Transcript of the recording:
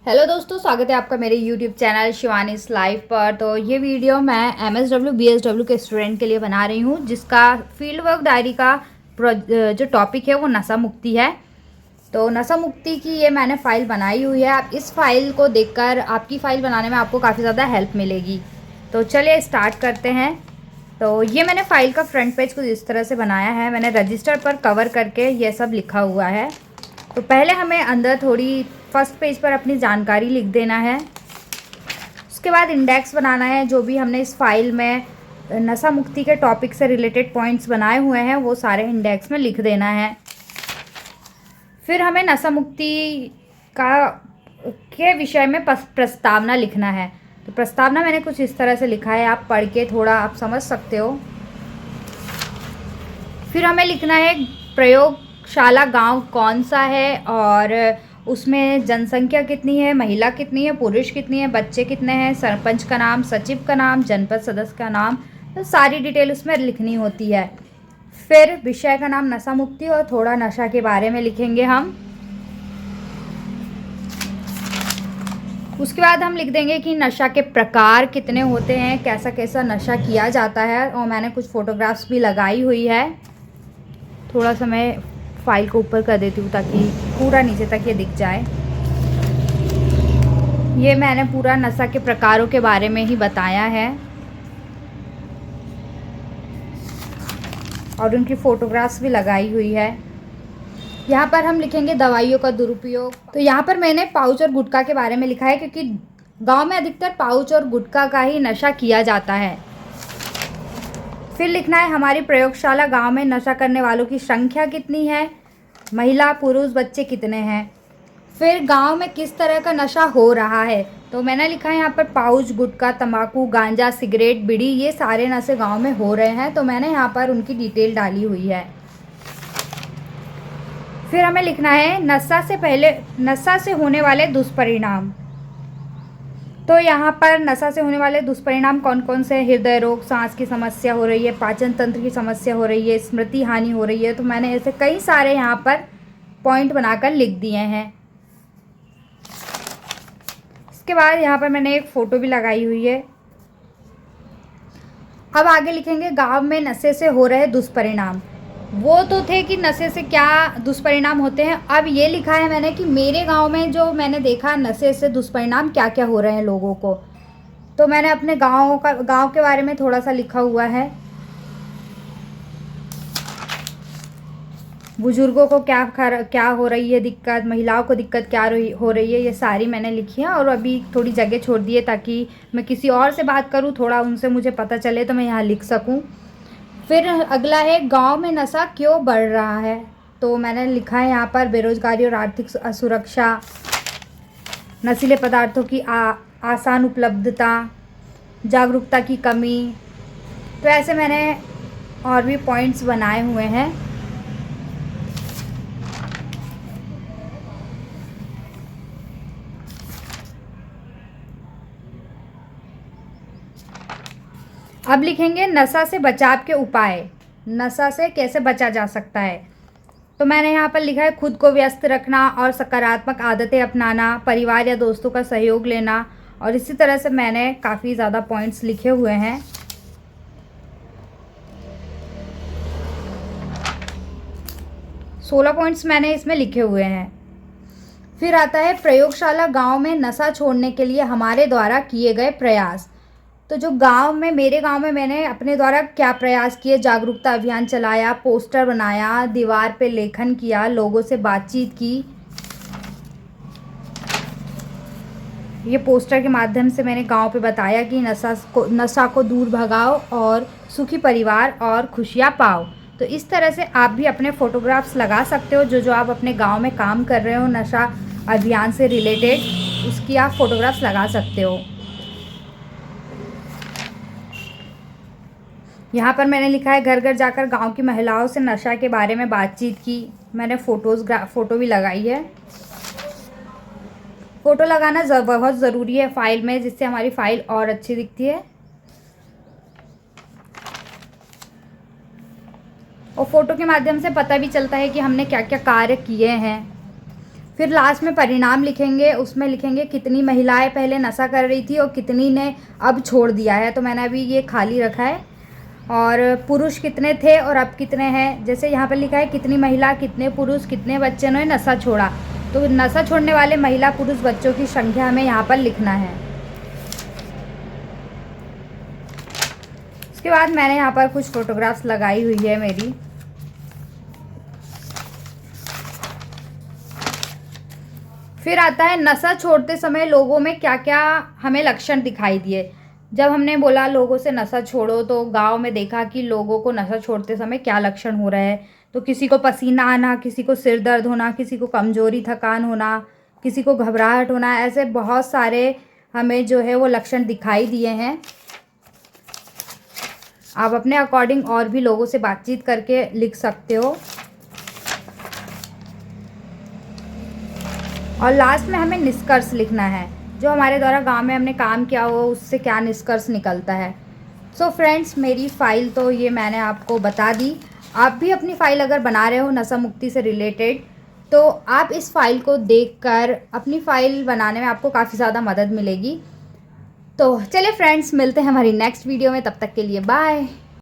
Hello दोस्तों, स्वागत है आपका मेरे यूट्यूब चैनल शिवानीस लाइफ पर। तो ये वीडियो मैं MSW BSW के स्टूडेंट के लिए बना रही हूँ, जिसका फील्ड वर्क डायरी का जो टॉपिक है वो नशा मुक्ति है। तो नशा मुक्ति की ये मैंने फ़ाइल बनाई हुई है। आप इस फाइल को देखकर आपकी फ़ाइल बनाने में आपको काफ़ी ज़्यादा हेल्प मिलेगी। तो चलिए स्टार्ट करते हैं। तो ये मैंने फ़ाइल का फ्रंट पेज कुछ इस तरह से बनाया है। मैंने रजिस्टर पर कवर करके ये सब लिखा हुआ है। तो पहले हमें अंदर थोड़ी फर्स्ट पेज पर अपनी जानकारी लिख देना है। उसके बाद इंडेक्स बनाना है। जो भी हमने इस फाइल में नशा मुक्ति के टॉपिक से रिलेटेड पॉइंट्स बनाए हुए हैं वो सारे इंडेक्स में लिख देना है। फिर हमें नशा मुक्ति का के विषय में प्रस्तावना लिखना है। तो प्रस्तावना मैंने कुछ इस तरह से लिखा है, आप पढ़ के थोड़ा आप समझ सकते हो। फिर हमें लिखना है प्रयोगशाला गांव कौन सा है और उसमें जनसंख्या कितनी है, महिला कितनी है, पुरुष कितनी है, बच्चे कितने हैं, सरपंच का नाम, सचिव का नाम, जनपद सदस्य का नाम, तो सारी डिटेल उसमें लिखनी होती है। फिर विषय का नाम नशा मुक्ति और थोड़ा नशा के बारे में लिखेंगे हम। उसके बाद हम लिख देंगे कि नशा के प्रकार कितने होते हैं, कैसा कैसा नशा किया जाता है, और मैंने कुछ फ़ोटोग्राफ्स भी लगाई हुई है। थोड़ा सा मैं फाइल को ऊपर कर देती हूँ ताकि पूरा नीचे तक ये दिख जाए। ये मैंने पूरा नशा के प्रकारों के बारे में ही बताया है और उनकी फ़ोटोग्राफ्स भी लगाई हुई है। यहाँ पर हम लिखेंगे दवाइयों का दुरुपयोग। तो यहाँ पर मैंने पाउच और गुटखा के बारे में लिखा है, क्योंकि गांव में अधिकतर पाउच और गुटखा का ही नशा किया जाता है। फिर लिखना है हमारी प्रयोगशाला गांव में नशा करने वालों की संख्या कितनी है, महिला पुरुष बच्चे कितने हैं। फिर गांव में किस तरह का नशा हो रहा है, तो मैंने लिखा है यहाँ पर पाउच, गुटखा, तंबाकू, गांजा, सिगरेट, बीड़ी, ये सारे नशे गांव में हो रहे हैं। तो मैंने यहाँ पर उनकी डिटेल डाली हुई है। फिर हमें लिखना है नशा से होने वाले दुष्परिणाम। तो यहाँ पर नशा से होने वाले दुष्परिणाम कौन कौन से, हृदय रोग, सांस की समस्या हो रही है, पाचन तंत्र की समस्या हो रही है, स्मृति हानि हो रही है। तो मैंने ऐसे कई सारे यहाँ पर पॉइंट बनाकर लिख दिए हैं। इसके बाद यहाँ पर मैंने एक फ़ोटो भी लगाई हुई है। अब आगे लिखेंगे गांव में नशे से हो रहे दुष्परिणाम। वो तो थे कि नशे से क्या दुष्परिणाम होते हैं। अब ये लिखा है मैंने कि मेरे गांव में जो मैंने देखा नशे से दुष्परिणाम क्या क्या हो रहे हैं लोगों को। तो मैंने अपने गांव के बारे में थोड़ा सा लिखा हुआ है। बुजुर्गों को क्या हो रही है दिक्कत, महिलाओं को दिक्कत क्या हो रही है, ये सारी मैंने लिखी है। और अभी थोड़ी जगह छोड़ दी है ताकि मैं किसी और से बात करूँ, थोड़ा उनसे मुझे पता चले तो मैं यहाँ लिख सकूँ। फिर अगला है गांव में नशा क्यों बढ़ रहा है। तो मैंने लिखा है यहाँ पर बेरोजगारी और आर्थिक असुरक्षा, नशीले पदार्थों की आसान उपलब्धता, जागरूकता की कमी। तो ऐसे मैंने और भी पॉइंट्स बनाए हुए हैं। अब लिखेंगे नशा से बचाव के उपाय, नशा से कैसे बचा जा सकता है। तो मैंने यहाँ पर लिखा है खुद को व्यस्त रखना और सकारात्मक आदतें अपनाना, परिवार या दोस्तों का सहयोग लेना, और इसी तरह से मैंने काफ़ी ज़्यादा पॉइंट्स लिखे हुए हैं। सोलह पॉइंट्स मैंने इसमें लिखे हुए हैं। फिर आता है प्रयोगशाला गांव में नशा छोड़ने के लिए हमारे द्वारा किए गए प्रयास। तो जो मेरे गांव में मैंने अपने द्वारा क्या प्रयास किए, जागरूकता अभियान चलाया, पोस्टर बनाया, दीवार पे लेखन किया, लोगों से बातचीत की। ये पोस्टर के माध्यम से मैंने गांव पे बताया कि नशा को दूर भगाओ और सुखी परिवार और खुशियाँ पाओ। तो इस तरह से आप भी अपने फ़ोटोग्राफ्स लगा सकते हो। जो आप अपने गांव में काम कर रहे हो नशा अभियान से रिलेटेड, उसकी आप फ़ोटोग्राफ्स लगा सकते हो। यहाँ पर मैंने लिखा है घर घर जाकर गांव की महिलाओं से नशा के बारे में बातचीत की। मैंने फ़ोटो भी लगाई है। फ़ोटो लगाना बहुत ज़रूरी है फाइल में, जिससे हमारी फाइल और अच्छी दिखती है। और फ़ोटो के माध्यम से पता भी चलता है कि हमने क्या क्या कार्य किए हैं। फिर लास्ट में परिणाम लिखेंगे, उसमें लिखेंगे कितनी महिलाएं पहले नशा कर रही थी और कितनी ने अब छोड़ दिया है। तो मैंने अभी ये खाली रखा है। और पुरुष कितने थे और अब कितने हैं, जैसे यहाँ पर लिखा है कितनी महिला, कितने पुरुष, कितने बच्चे ने नशा छोड़ा। तो नशा छोड़ने वाले महिला, पुरुष, बच्चों की संख्या हमें यहाँ पर लिखना है। उसके बाद मैंने यहाँ पर कुछ फोटोग्राफ्स लगाई हुई है मेरी। फिर आता है नशा छोड़ते समय लोगों में क्या क्या हमें लक्षण दिखाई दिए। जब हमने बोला लोगों से नशा छोड़ो, तो गांव में देखा कि लोगों को नशा छोड़ते समय क्या लक्षण हो रहे हैं। तो किसी को पसीना आना, किसी को सिर दर्द होना, किसी को कमजोरी, थकान होना, किसी को घबराहट होना, ऐसे बहुत सारे हमें जो है वो लक्षण दिखाई दिए हैं। आप अपने अकॉर्डिंग और भी लोगों से बातचीत करके लिख सकते हो। और लास्ट में हमें निष्कर्ष लिखना है, जो हमारे द्वारा गांव में हमने काम किया हो उससे क्या निष्कर्ष निकलता है। सो फ्रेंड्स, मेरी फ़ाइल तो ये मैंने आपको बता दी। आप भी अपनी फ़ाइल अगर बना रहे हो नशा मुक्ति से रिलेटेड, तो आप इस फाइल को देखकर अपनी फ़ाइल बनाने में आपको काफ़ी ज़्यादा मदद मिलेगी। तो चलिए फ्रेंड्स, मिलते हैं हमारी नेक्स्ट वीडियो में। तब तक के लिए बाय।